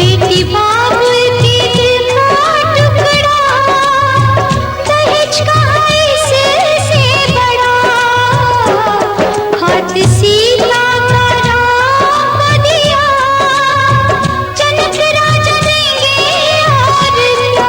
बेटी बाबुल के दिल का टुकड़ा, दहेज का इससे बड़ा, हाथ सीला का राम दिया, जनक राजा देंगे और क्या।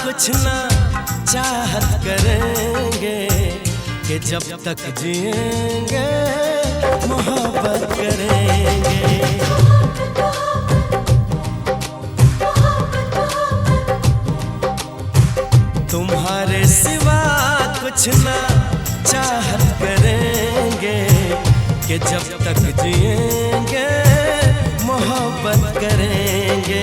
कुछ ना चाहत करेंगे कि जब तक जिएंगे मोहब्बत करेंगे। तुम्हारे सिवा कुछ ना चाहत करेंगे कि जब तक जिएंगे मोहब्बत करेंगे।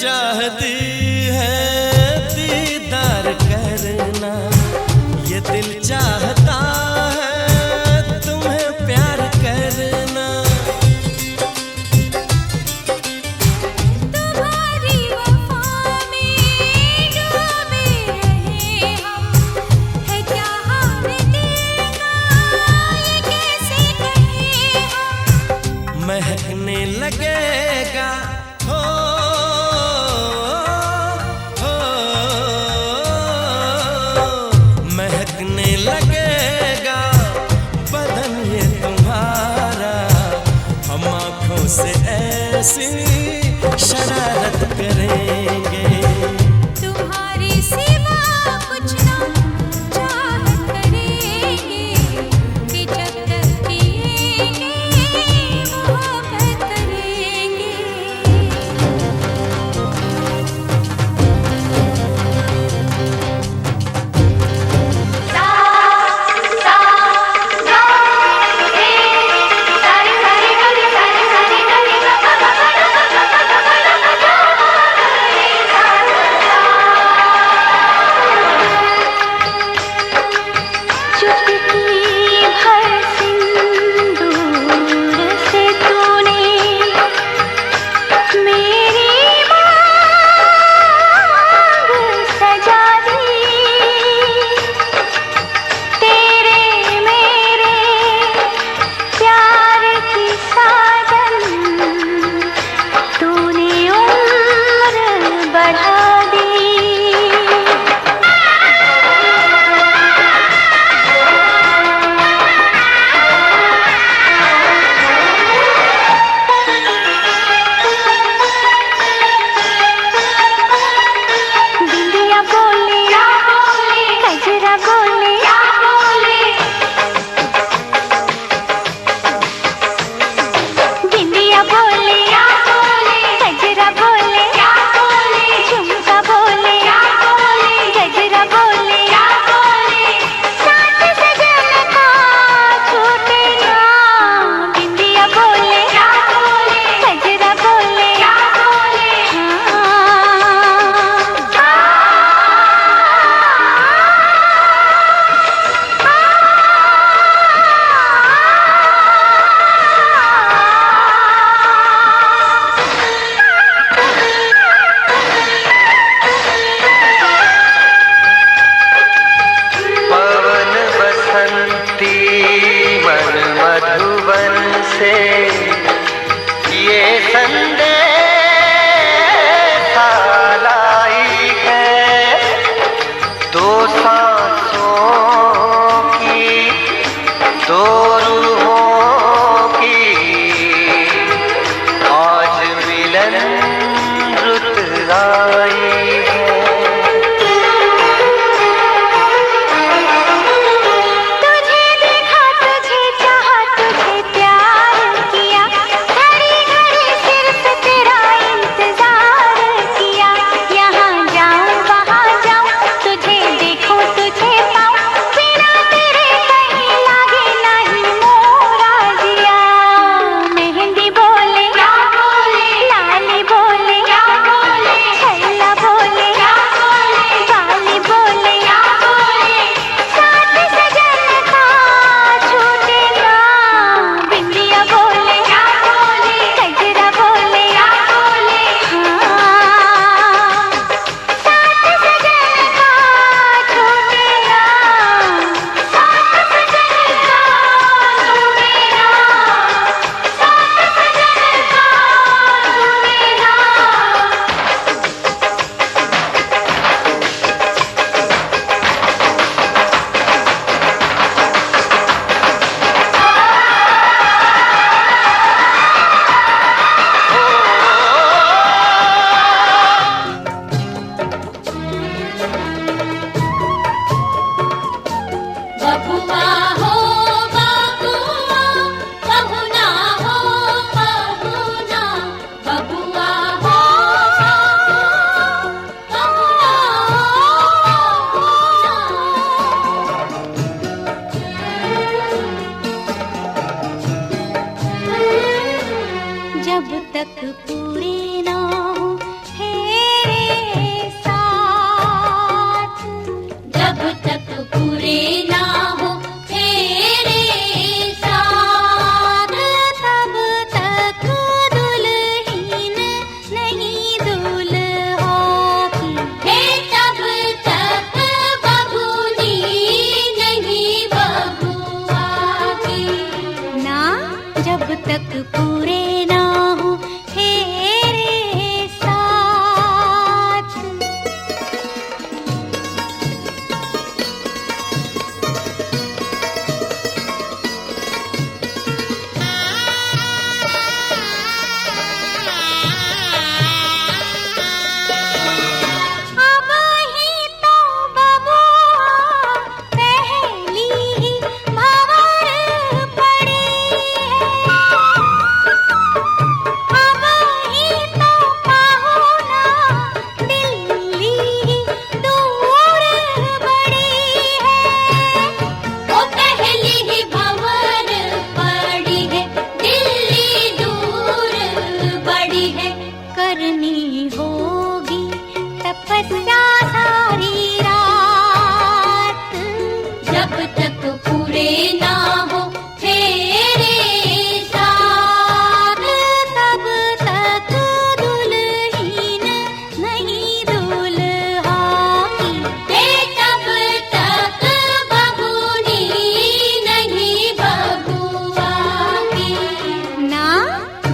चाहती है दीदार करना, ये दिल चाहता है तुम्हें प्यार करना। तुम्हारी वफा में डूबे रहे हम, है क्या हाल दिल का ये कैसे कहें हम। महकने लगेगा हो महकने लगेगा बदन ये तुम्हारा, हम आँखों से ऐसी शरारत करेंगे। तुम्हारी सिवा कुछ ना चाहत करेंगे, कि जब तक जिएंगे मोहब्बत करेंगे। जब तक पूरे ना हो हे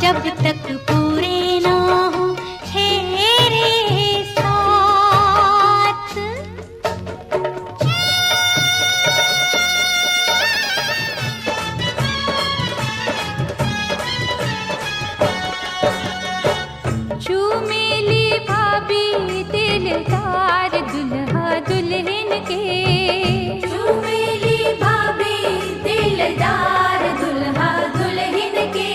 जब तक पूरे ना हो तेरे साथ। चूमेली भाभी दिलदार दुल्हा दुल्हन के, चूमेली भाभी दिलदार दुल्हा दुल्हन के,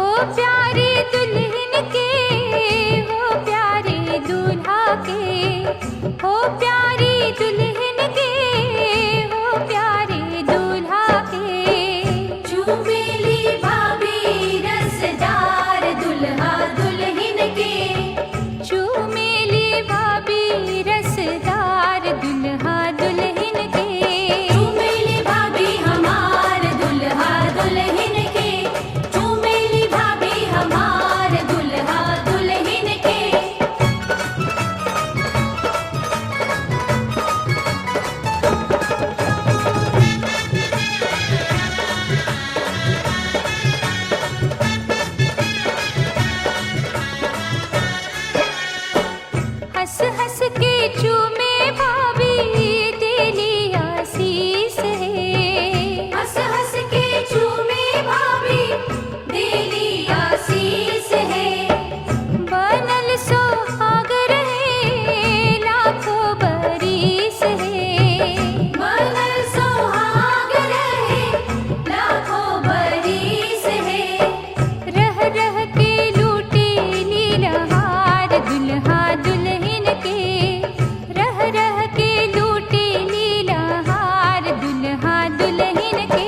ओ प्यारे दुल्हन के, हो प्यारे दूल्हा के, हो प्यारी दुल्हन के, हो प्यारे दूल्हा के। चूमेली भाभी रसदार दुल्हा दुल्हन के, चूमेली भाभी रसदार दुल्हा दुल्हन के। चूमेली भाभी हमार दुल्हा दुल्हन के, चूमेली भाभी हमार दुल्हा दुल्हन के। हंस हंस के चूमे भाभी तेरी आशीष है, हंस हंस के चूमे भाभी दिली आशीष है। बनल सोहाग रहे लाखों बरिस है, बनल सोहाग रहे लाखों बरिस है। रह रह के लूटे लीलहार दुल्हा दुल्हन के, रह रह के लूटे लीलहार दुल्हा दुल्हन के।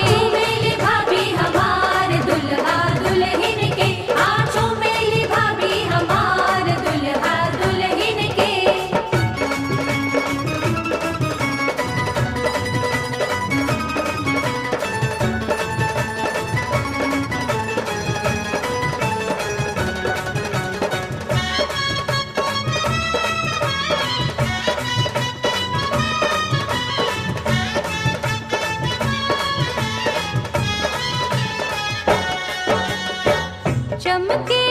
चूमेली भाभी हमार दुल्हा दुल्हन के, चूमेली भाभी हमार दुल्हा दुल्हन के। चमके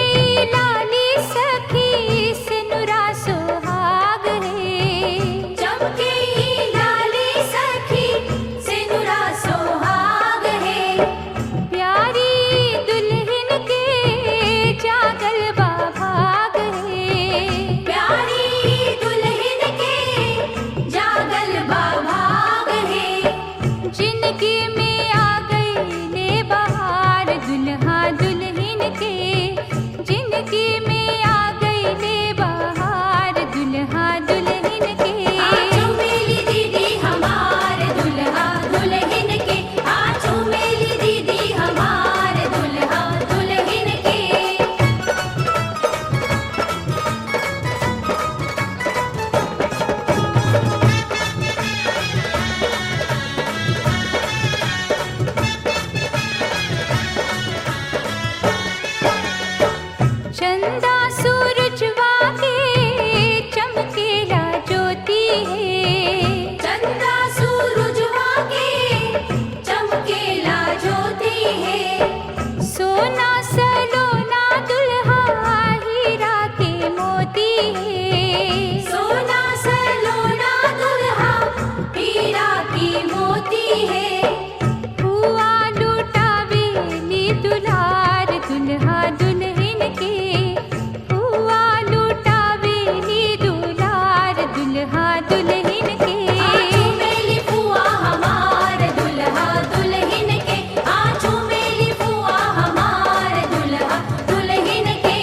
लाली सखी सिनुरा सोहाग है, चमके लाली सखी सिनुरा सोहाग है। प्यारी दुल्हन के जागल बा भाग है, प्यारी दुल्हन के जागल बा भाग है। जिंदगी में आ गई ले बहार दुल्हा दुल्हन के, जिंदगी में आ गई ले बहार दुल्हा दुल्हन के। चूमेली दीदी हमार दुल्हा दुल्हन के, चूमेली दीदी हमार दुल्हा दुल्हन के। चंदा सूरजवा के चमकेला ज्योति है, चंदा सूरजवा के चमकेला ज्योति है। सोना सलोना दुल्हा हीरा के मोती है, सोना सलोना दुल्हा हीरा की मोती है। हुआ लुटावेली दुलार दुल्हा दुल्हन के, हुआ लुटावेली दुलार दुल्हा दुल्हन के। चूमेली फुआ हमार दुल्हा दुल्हन के, चूमेली फुआ हमार दुल्हा दुल्हन के।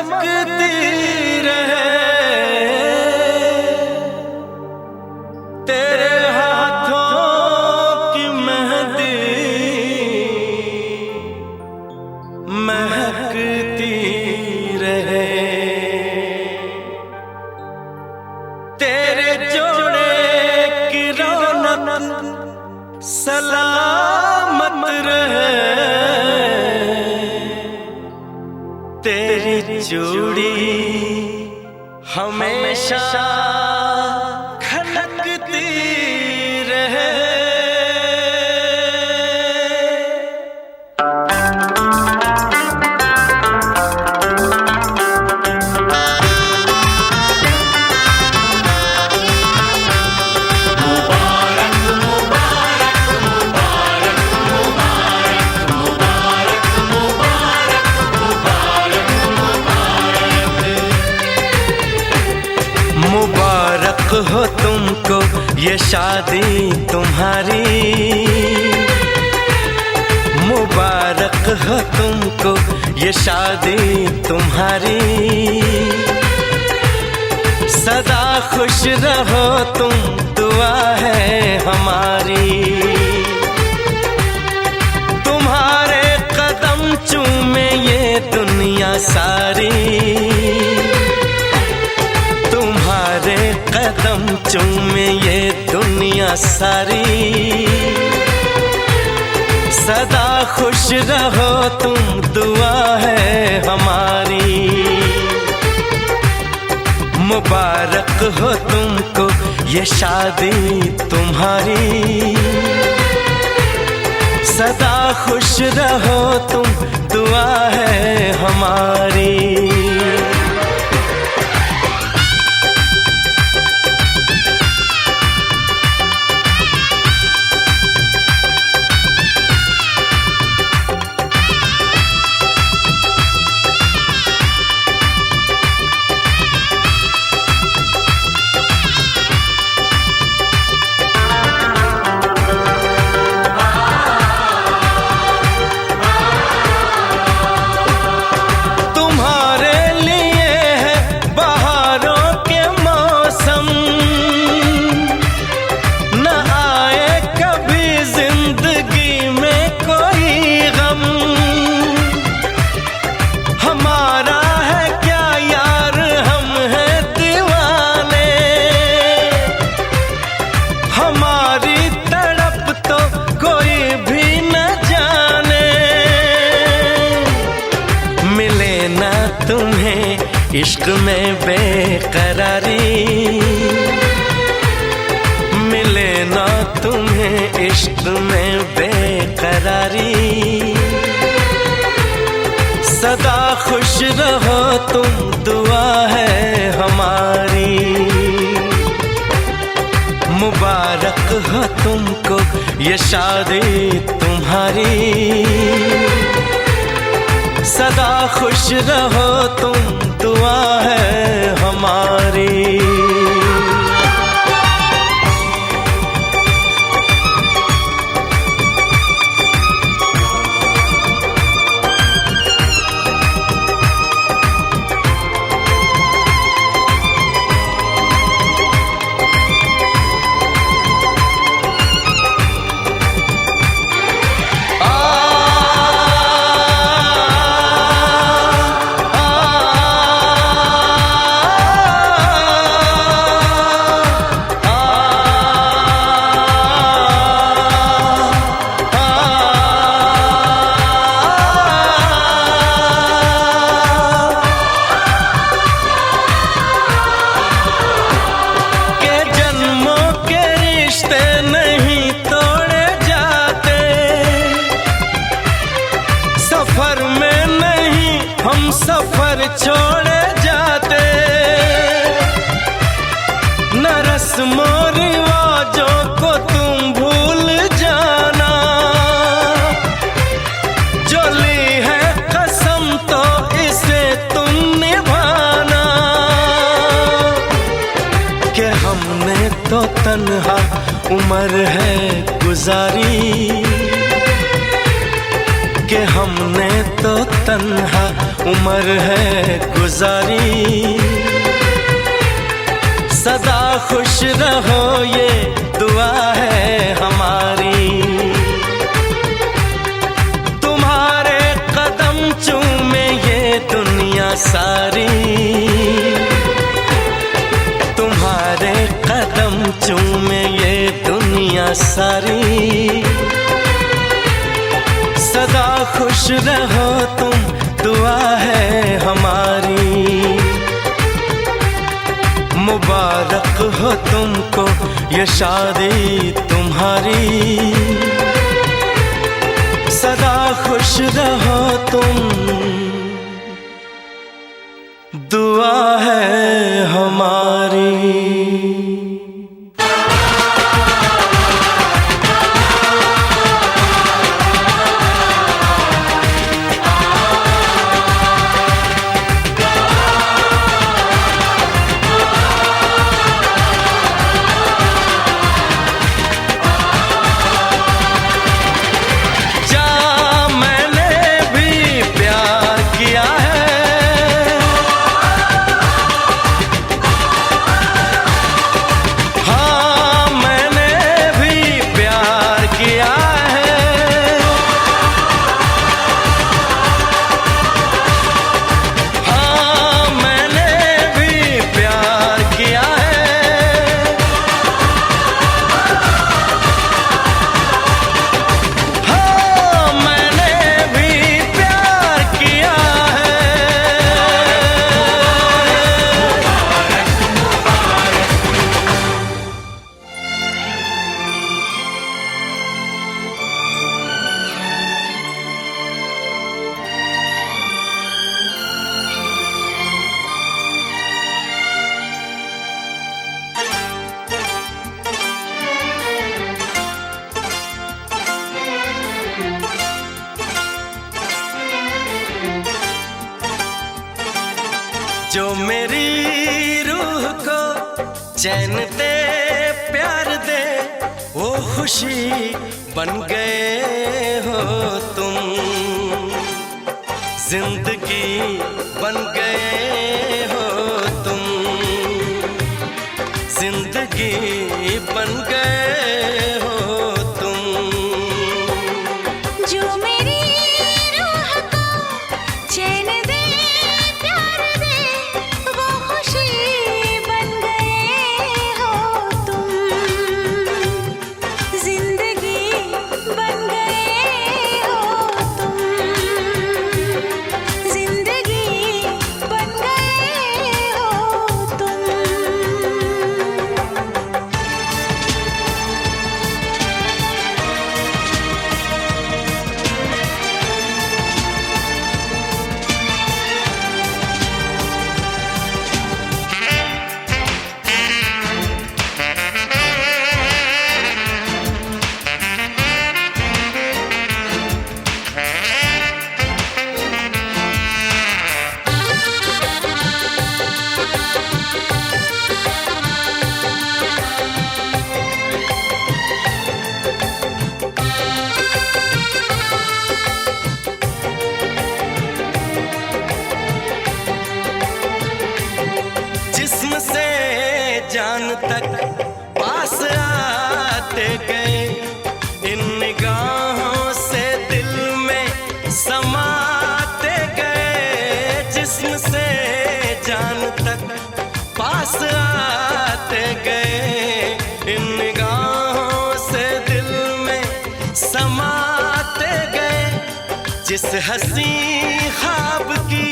चमकती रहे, तेरे हाथों की मेहंदी महकती रहे, तेरे जोड़े की रौनक सलामत रहे, तेरी चूड़ी हमेशा खनकती रहे। मुबारक हो तुमको ये शादी तुम्हारी, मुबारक हो तुमको ये शादी तुम्हारी, सदा खुश रहो तुम दुआ है हमारी, तुम्हारे कदम चूमे ये दुनिया सारी, तुम्हारे कदम चूमे ये दुनिया सारी, सदा खुश रहो तुम दुआ है हमारी, मुबारक हो तुमको ये शादी तुम्हारी, सदा खुश रहो तुम दुआ है हमारी। तुम्हें इश्क में बेकरारी, मिले ना तुम्हें इश्क में बेकरारी, सदा खुश रहो तुम दुआ है हमारी, मुबारक हो तुमको ये शादी तुम्हारी, सदा खुश रहो तुम दुआ है हमारी। सफर छोड़े जाते, न रस्मों रिवाजों को तुम भूल जाना, जो ली है कसम तो इसे तुम निभाना, कि हमने तो तन्हा उम्र है गुजारी, कि हमने तो तन्हा उम्र है गुजारी। सदा खुश रहो ये दुआ है हमारी। तुम्हारे कदम चूमे ये दुनिया सारी। तुम्हारे कदम चूमे ये दुनिया सारी। सदा खुश रहो तुम दुआ है हमारी। मुबारक हो तुमको ये शादी तुम्हारी। सदा खुश रहो तुम दुआ है हमारी। जो मेरी रूह को चैन दे प्यार दे वो खुशी बन गए हो तुम। जिंदगी बन गए हो तुम। जिंदगी बन गए हो तुम। जो मेरी रूह को चैन दे प्यार दे वो खुशी बन गए हो तुम। जिंदगी बन गए हो तुम। जिंदगी बन गए हो तुम। जिस्म से जान तक पास आते गए। इन निगाहों से दिल में समाते गए। जिस्म से जान तक पास आते गए। इन निगाहों से दिल में समाते गए। जिस हंसी ख्वाब की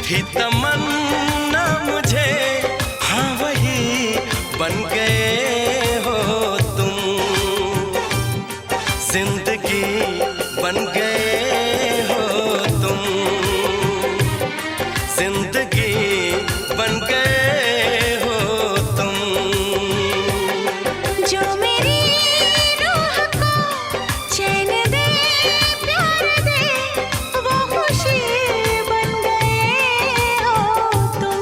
थी तमन्ना मुझे हाँ वही बन गए हो तुम। जिंदगी बन गए हो तुम। जिंदगी बन गए हो तुम। जो मेरी रूह को चैन दे प्यार दे वो खुशी बन गए हो तुम।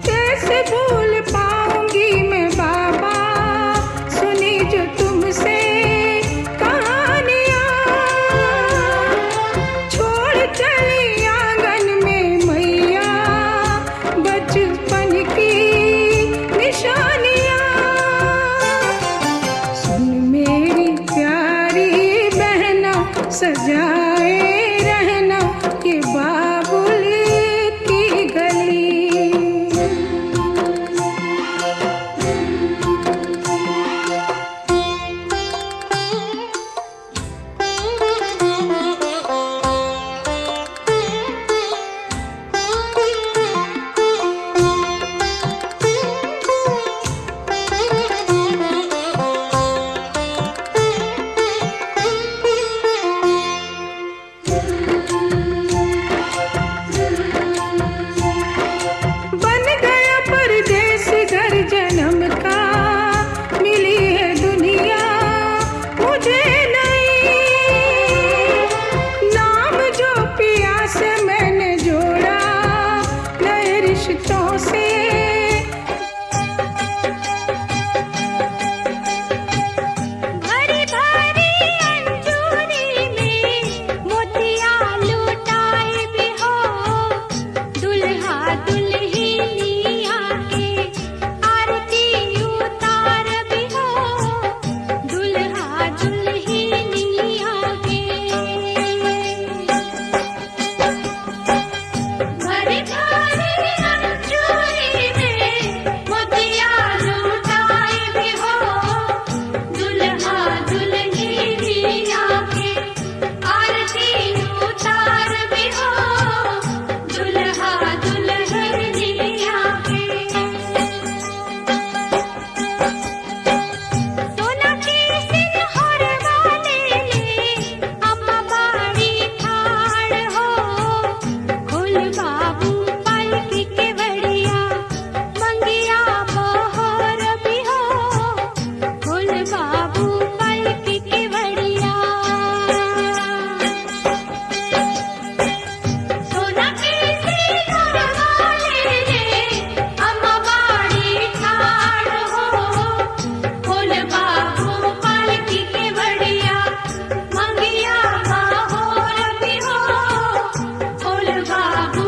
कैसे भूल पाऊंगी मैं बाबा सुनी जो तुमसे कहानियाँ, छोड़ चली आंगन में मैया बचपन की निशानियाँ। सुन मेरी प्यारी बहना सजाए रहना ये बाबुल की गली। बन गया परदेस घर जन्म का, मिली है दुनिया मुझे नई। नाम जो पिया से मैंने जोड़ा नए रिश्तों से, भरी भरी अंजूरी में मोतिया लुटाए भी हो, दुल्हा दुल्हनिया के आरती उतार भी हो, दुल्हा दुल्हनिया के। भरी भरी अंजूरी में मोतिया लुटाए भी हो, दुल्हा दुल्हनिया के आरती उतार भी हो, दुल्हा दुल्हनिया के। सोना के सिंहर वाले ले अम्मा बाड़ी ठाड़ हो, खुल बाबू पालकी के बढ़िया मंगिया बहर भी हो, खुल बाबू पालकी के बढ़िया। सोना के सिंहर वाले ले अम्मा बाड़ी ठाड़ हो, खुल बाबू पालकी के बढ़िया मंगिया बहर भी हो, खुल बाबू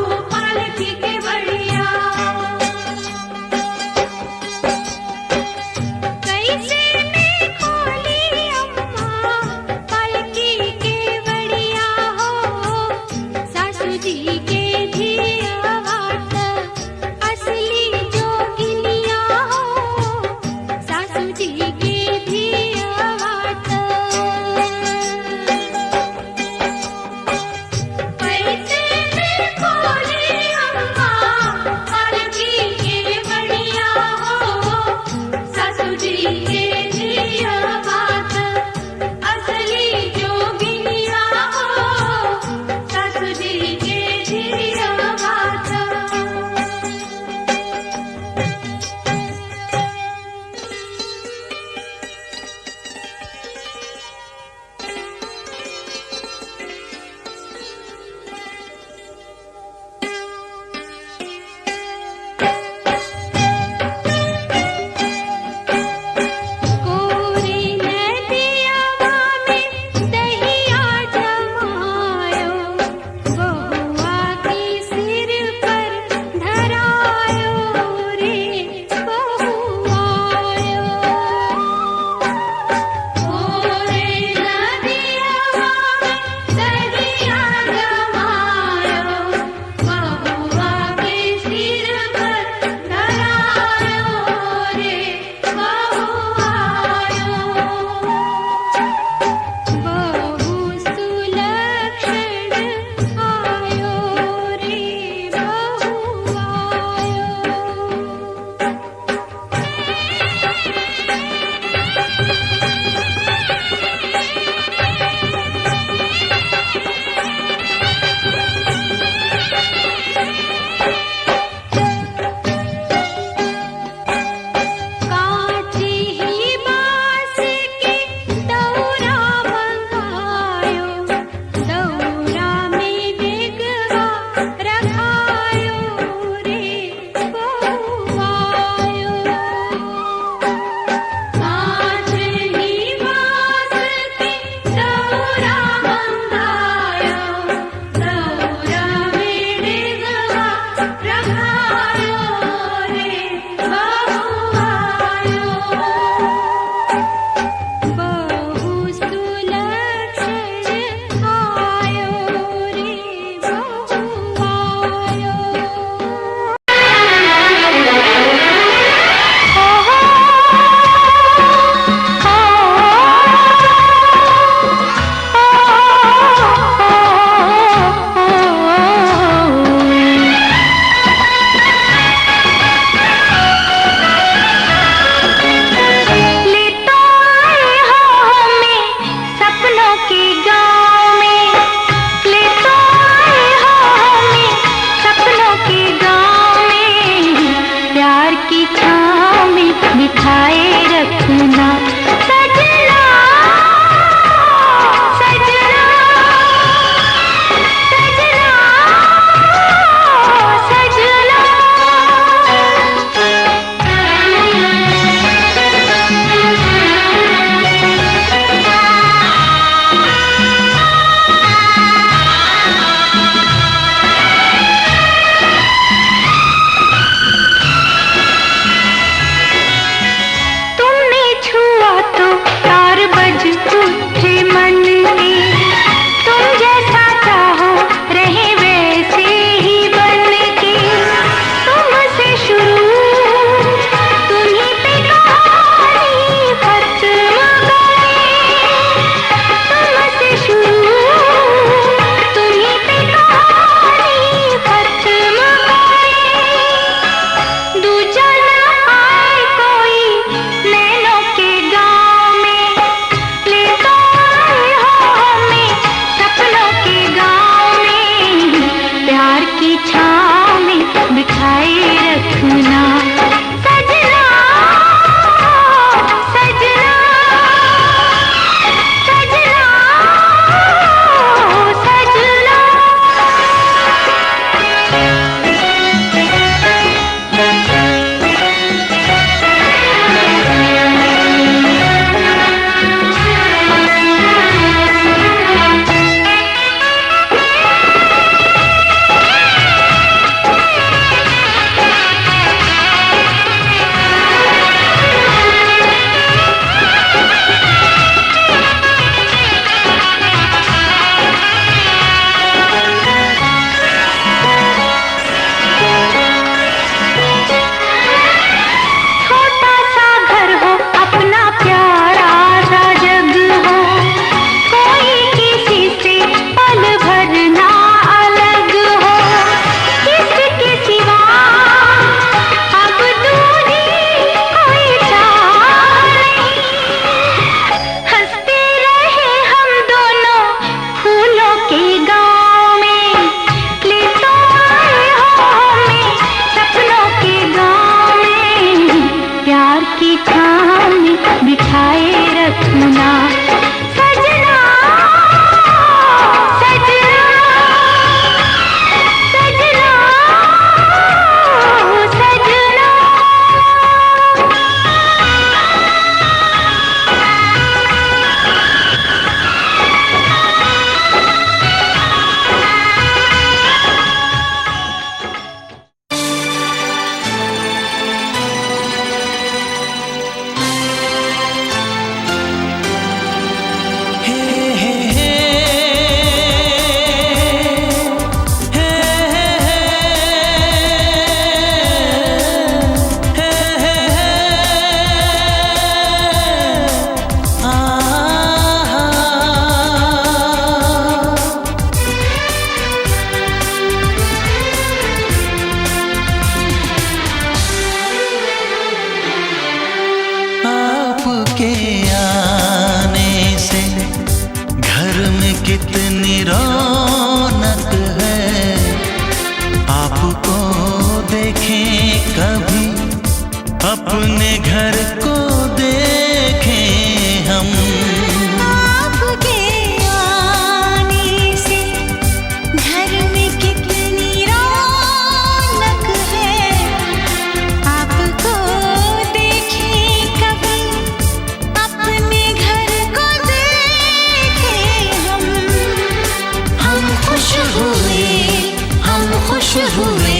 खुश हुए,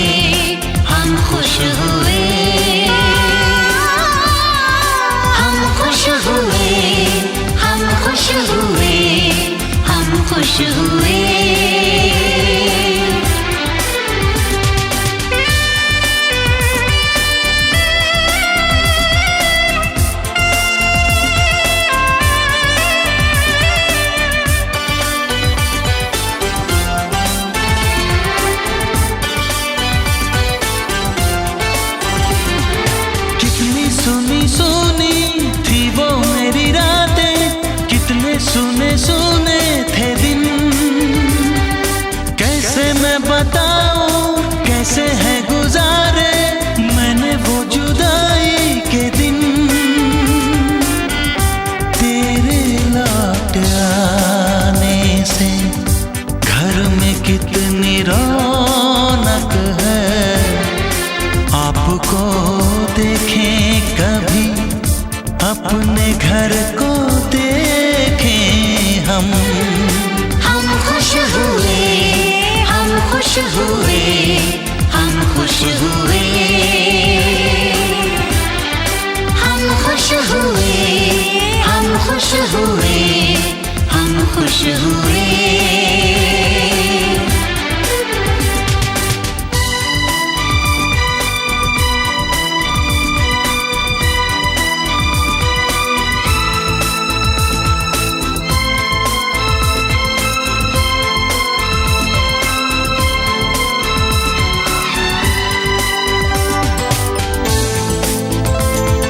हम खुश हुए, हम खुश हुए, हम खुश हुए, हम खुश हुए। सुनी सुनी थी वो मेरी रातें, कितने सुने सुने थे दिन। कैसे मैं बताऊं कैसे है गुजारे मैंने वो जुदाई के दिन। तेरे लौट आने से घर में कितनी रौनक है, आपको देखें कभी अपने घर को देखें हम। हम खुश हुए, हम खुश हुए, हम खुश हुए, हम खुश हुए, हम खुश हुए, हम खुश हुए।